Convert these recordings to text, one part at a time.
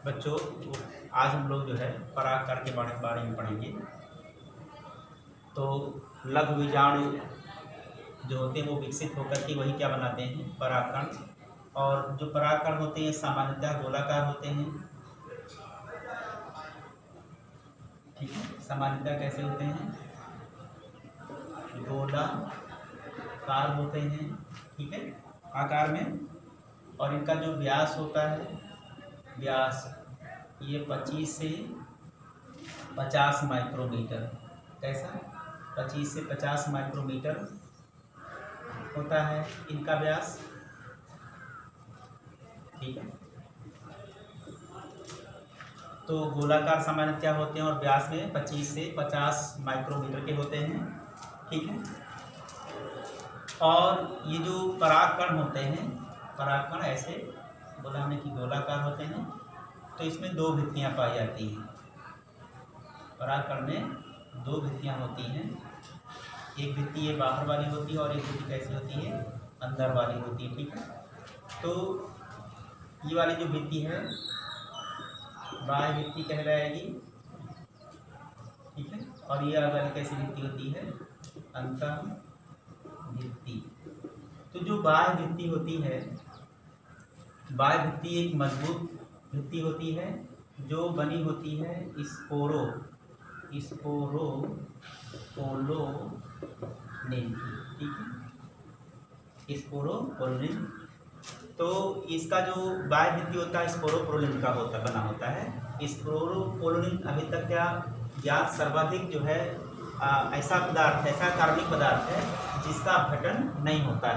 बच्चों, आज हम लोग जो है परागकण के बारे में पढ़ेंगे। तो लघु बीजाणु जो होते हैं वो विकसित होकर के वही क्या बनाते हैं, परागकण। और जो परागकण होते हैं सामान्यतः गोलाकार होते हैं, ठीक है। सामान्यतः कैसे होते हैं, गोलाकार होते हैं, ठीक है, आकार में। और इनका जो व्यास होता है, व्यास ये 25 से 50 माइक्रोमीटर, कैसा 25 से 50 माइक्रोमीटर होता है इनका व्यास, ठीक है। तो गोलाकार सामान्य क्या होते हैं और व्यास में 25 से 50 माइक्रोमीटर के होते हैं, ठीक है। और ये जो परागकण होते हैं, परागकण ऐसे बोला हमने कि गोलाकार होते हैं। तो इसमें दो भित्तियाँ पाई जाती हैं, परागकण में दो भित्तियाँ होती हैं। एक भित्ति ये बाहर वाली होती है और एक भित्ति कैसी होती है, अंदर वाली होती है, ठीक है। तो ये वाली जो भित्ति है बाह्य भित्ति कहलाएगी, ठीक है। और ये वाली कैसी भित्ति होती है, अंतः भित्ति। तो जो बाह्य भित्ति होती है, बाह्य भित्ति एक मजबूत भित्ति होती है जो बनी होती है स्पोरोपोलोनिन, ठीक है, स्पोरोपोलोनिन। तो इसका जो बाह्य भित्ति होता है स्पोरोपोलोनिन का बना होता है। स्पोरोपोलोनिन अभी तक क्या ज्ञात सर्वाधिक जो है ऐसा पदार्थ, ऐसा कार्बनिक पदार्थ है जिसका अपघटन नहीं होता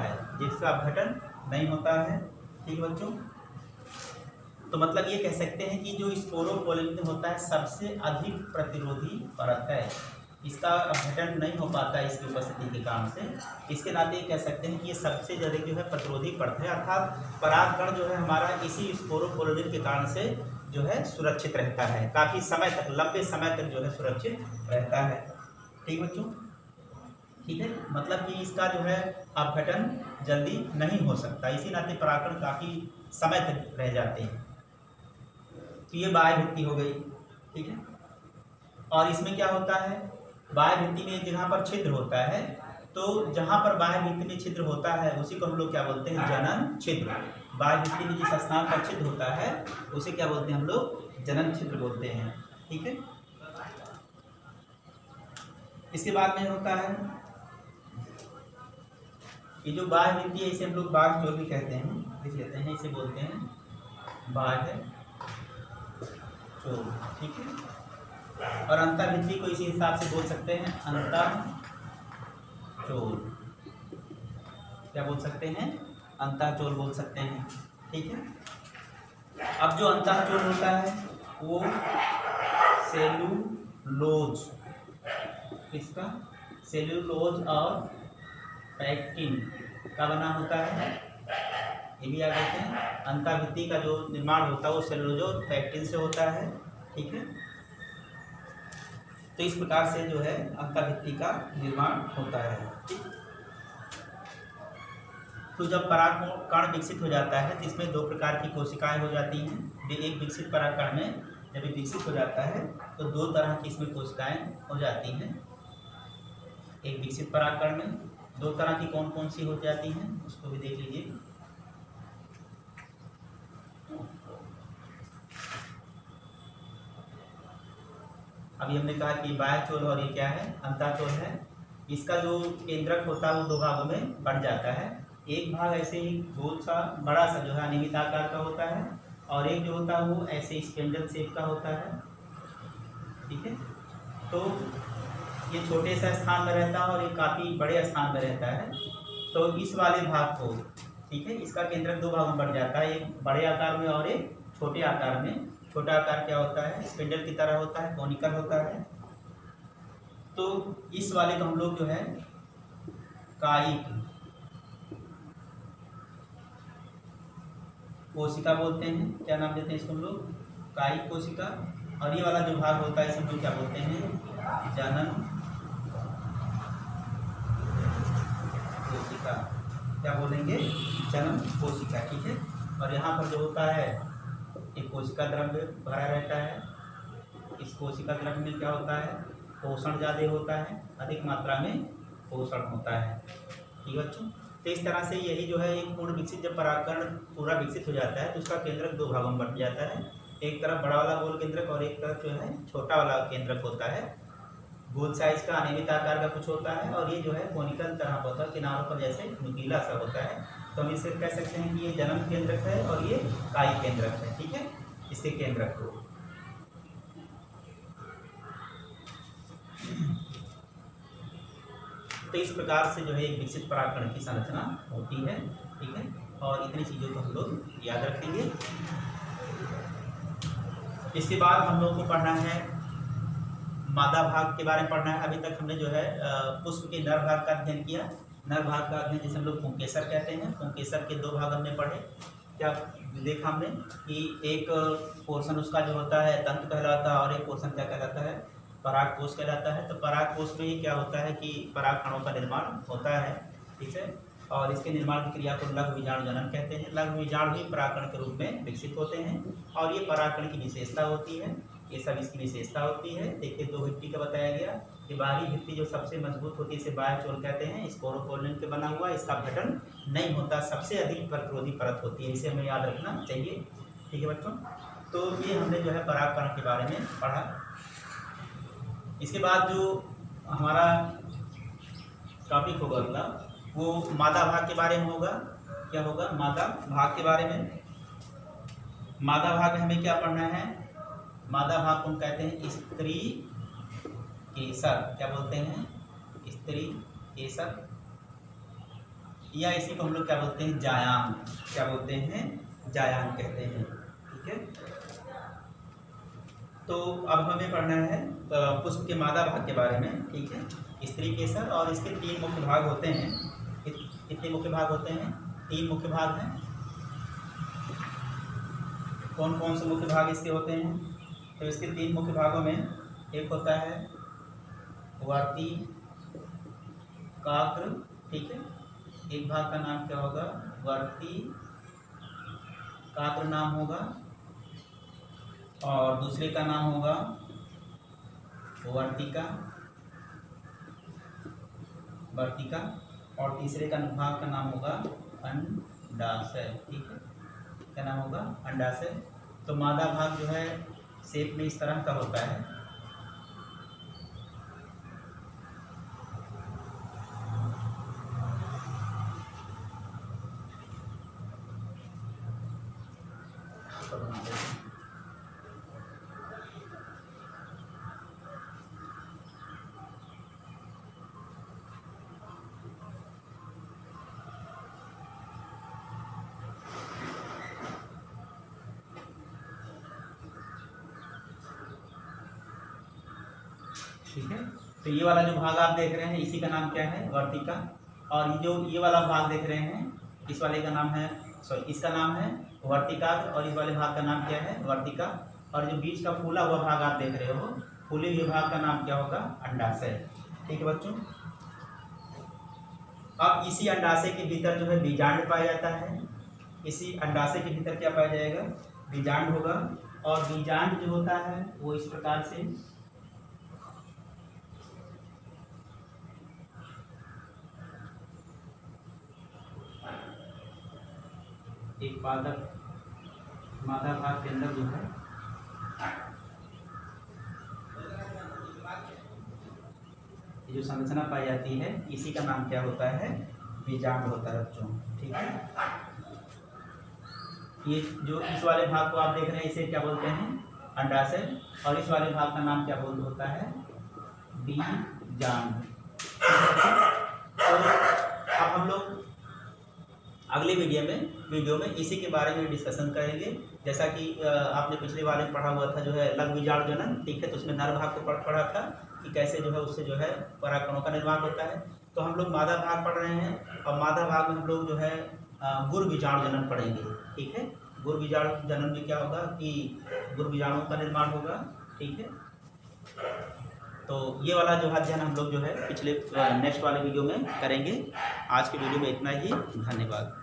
है, ठीक है बच्चों। तो मतलब ये कह सकते हैं कि जो स्पोरोपोलोनिन होता है सबसे अधिक प्रतिरोधी परत है, इसका अपघटन नहीं हो पाता है इसकी उपस्थिति के कारण से। इसके नाते कह सकते हैं कि ये सबसे ज़्यादा जो है प्रतिरोधी परत है, अर्थात परागकण जो है हमारा इसी स्पोरोपोलोनिन के कारण से जो है सुरक्षित रहता है, काफ़ी समय तक, लंबे समय तक जो है सुरक्षित रहता है, ठीक बच्चों, ठीक है। मतलब कि इसका जो है अपघटन जल्दी नहीं हो सकता, इसी नाते परागकण काफ़ी समय तक रह जाते हैं। तो ये बाह्य भित्ति हो गई, ठीक है। और इसमें क्या होता है, बाह्य भित्ति में जहाँ पर छिद्र होता है, तो जहाँ पर बाह्य भित्ति में छिद्र होता है उसी को हम लोग क्या बोलते हैं, जनन छिद्र। बाह्य भित्ति में जिस स्थान पर छिद्र होता है उसे क्या बोलते हैं हम लोग, जनन छिद्र बोलते हैं, ठीक है। इसके बाद में होता है ये जो बाह्य भित्ति है इसे हम लोग बाह्य चोल भी कहते हैं, लिख लेते हैं, इसे बोलते हैं बाह्य चोल, ठीक है। और अंतः भित्ति को इसी हिसाब से बोल सकते हैं, अंतः चोल, क्या बोल सकते हैं, अंतः चोल बोल सकते हैं, ठीक है। अब जो अंतः चोल होता है वो सेलुलोज, इसका सेलुलोज और पैक्टिन का बना होता है, ये भी याद रखते हैं। अंतः भित्ति का जो निर्माण होता है वो सेलुलोज और पैक्टिन से होता है, ठीक है। तो इस प्रकार से जो है अंतः भित्ति का निर्माण होता है, ठीक। तो जब परागकण विकसित हो जाता है तो इसमें दो प्रकार की कोशिकाएं हो जाती हैं। एक विकसित परागकण में जब ये विकसित हो जाता है तो दो तरह की इसमें कोशिकाएं हो जाती हैं। एक विकसित परागकण में दो तरह की कौन कौन सी हो जाती हैं उसको भी देख लीजिए। अभी हमने कहा कि बाह्य चोल और ये क्या है, अंतः चोल है। इसका जो केंद्रक होता है वो दो भागों में बढ़ जाता है। एक भाग ऐसे ही गोल सा बड़ा सा जो है अनियमित आकार का होता है, और एक जो होता है वो ऐसे स्पेंडल शेप का होता है, ठीक है। तो ये छोटे से स्थान में रहता है और ये काफ़ी बड़े स्थान में रहता है। तो इस वाले भाग को, ठीक है, इसका केंद्रक दो भागों में बढ़ जाता है, एक बड़े आकार में और एक छोटे आकार में। छोटा आकार क्या होता है, स्पिंडल की तरह होता है, कोनिकल होता है। तो इस वाले को हम लोग जो है कायिक कोशिका बोलते हैं। क्या नाम देते हैं इसको हम लोग, कायिक कोशिका। और ये वाला जो भाग होता है इसे हम लोग क्या बोलते हैं, जनन कोशिका, क्या बोलेंगे, जनन कोशिका, ठीक है। और यहाँ पर जो होता है एक कोशिका द्रव्य भरा रहता है। इस कोशिका द्रव्य में क्या होता है, पोषण ज़्यादा होता है, अधिक मात्रा में पोषण होता है। ठीक है बच्चों, तो इस तरह से यही जो है एक पूर्ण विकसित, जब परागकण पूरा विकसित हो जाता है तो उसका केंद्रक दो भागों में बंट जाता है। एक तरफ बड़ा वाला गोल केंद्रक और एक तरफ जो है छोटा वाला केंद्रक होता है। गोल साइज का अनियमित आकार का कुछ होता है और ये जो है कोनिकल तरह का होता है, किनारों पर जैसे नुकीला सा होता है। तो हम इसे कह सकते हैं कि ये जन्म केंद्रक है और ये कायी केंद्रक है। ठीक है, इसके केंद्रक को तो इस प्रकार से जो है एक विकसित परागकण की संरचना होती है। ठीक है, और इतनी चीज़ों को हम लोग याद रखेंगे। इसके बाद हम लोग को पढ़ना है मादा भाग के बारे में पढ़ना है। अभी तक हमने जो है पुष्प के नर भाग का अध्ययन किया। नर भाग का अध्ययन जिसे हम लोग पुंकेसर कहते हैं, पुंकेसर के दो भाग हमने पढ़े। क्या देखा हमने कि एक पोर्शन उसका जो होता है तंतु कहलाता है और एक पोर्शन क्या कहलाता है, परागकोश कहलाता है। तो परागकोश में ही क्या होता है कि परागकणों का निर्माण होता है। ठीक है, और इसके निर्माण की क्रिया को लघु बीजाणु जनन कहते हैं। लघु बीजाणु ही परागकण के रूप में विकसित होते हैं और ये परागकण की विशेषता होती है। ये सब इसकी विशेषता होती है। देखिए, दो भित्ति का बताया गया कि बाहरी भित्ति जो सबसे मजबूत होती है इसे बाह्यचोल कहते हैं। स्पोरोपोलिन के बना हुआ, इसका गठन नहीं होता, सबसे अधिक प्रतिरोधी परत होती है, इसे हमें याद रखना चाहिए। ठीक है बच्चों, तो ये हमने जो है परागकण के बारे में पढ़ा। इसके बाद जो हमारा टॉपिक होगा अगला, वो मादा भाग के बारे में होगा। क्या होगा, मादा भाग के बारे में। मादा भाग में हमें क्या पढ़ना है, मादा भाग को हम कहते हैं स्त्री केसर। क्या बोलते हैं, स्त्री केसर, या इसी को हम लोग क्या बोलते हैं, जायान। क्या बोलते हैं, जायान कहते हैं। ठीक है, तो अब हमें पढ़ना है पुष्प के मादा भाग के बारे में। ठीक है, स्त्री केसर, और इसके तीन मुख्य भाग होते हैं। कितने मुख्य भाग होते हैं, तीन मुख्य भाग हैं। कौन कौन से मुख्य भाग इसके होते हैं, तो इसके तीन मुख्य भागों में एक होता है वर्ती काग्र। ठीक है, एक भाग का नाम क्या होगा, वर्ती काग्र नाम होगा, और दूसरे का नाम होगा वर्तिका, वर्तिका, और तीसरे का भाग का नाम होगा अंडाशय। ठीक है, क्या नाम होगा, अंडाशय। तो मादा भाग जो है शेप में इस तरह का होता है। ठीक है, तो ये वाला जो भाग आप देख रहे हैं इसी का नाम क्या है, वर्तिका। और ये वाला भाग देख रहे हैं, इस वाले का नाम है, सॉरी, इसका नाम है वर्तिका, और इस वाले भाग का नाम क्या है, वर्तिका। और जो बीच का फूला हुआ भाग आप देख रहे हो, फूले हुए भाग का नाम क्या होगा, अंडाशय। ठीक है बच्चों, अब इसी अंडाशय के भीतर जो है बीजांड पाया जाता है। इसी अंडाशय के भीतर क्या पाया जाएगा, बीजांड होगा। और बीजांड जो होता है वो इस प्रकार से एक पादप मादा भाग के अंदर जो है ये जो संरचना पाई जाती है, इसी का नाम क्या होता है, बीजांड होता है बच्चों। ठीक है, ये जो इस वाले भाग को आप देख रहे हैं इसे क्या बोलते हैं, अंडाशय, और इस वाले भाग का नाम क्या होता है, बीजांड। तो अब हम लोग अगले वीडियो में इसी के बारे में डिस्कशन करेंगे। जैसा कि आपने पिछले वाले में पढ़ा हुआ था जो है लघु बीजाणु जनन। ठीक है, तो उसमें नर भाग को पढ़ा था कि कैसे जो है उससे जो है परागकणों का निर्माण होता है। तो हम लोग मादा भाग पढ़ रहे हैं, और मादा भाग में हम लोग जो है गुर बीजाणु जनन पढ़ेंगे। ठीक है, गुर बीजाणु जनन में क्या होगा कि गुर बीजाणुओं का निर्माण होगा। ठीक है, तो ये वाला जो अध्ययन हम लोग जो है पिछले नेक्स्ट वाले वीडियो में करेंगे। आज के वीडियो में इतना ही, धन्यवाद।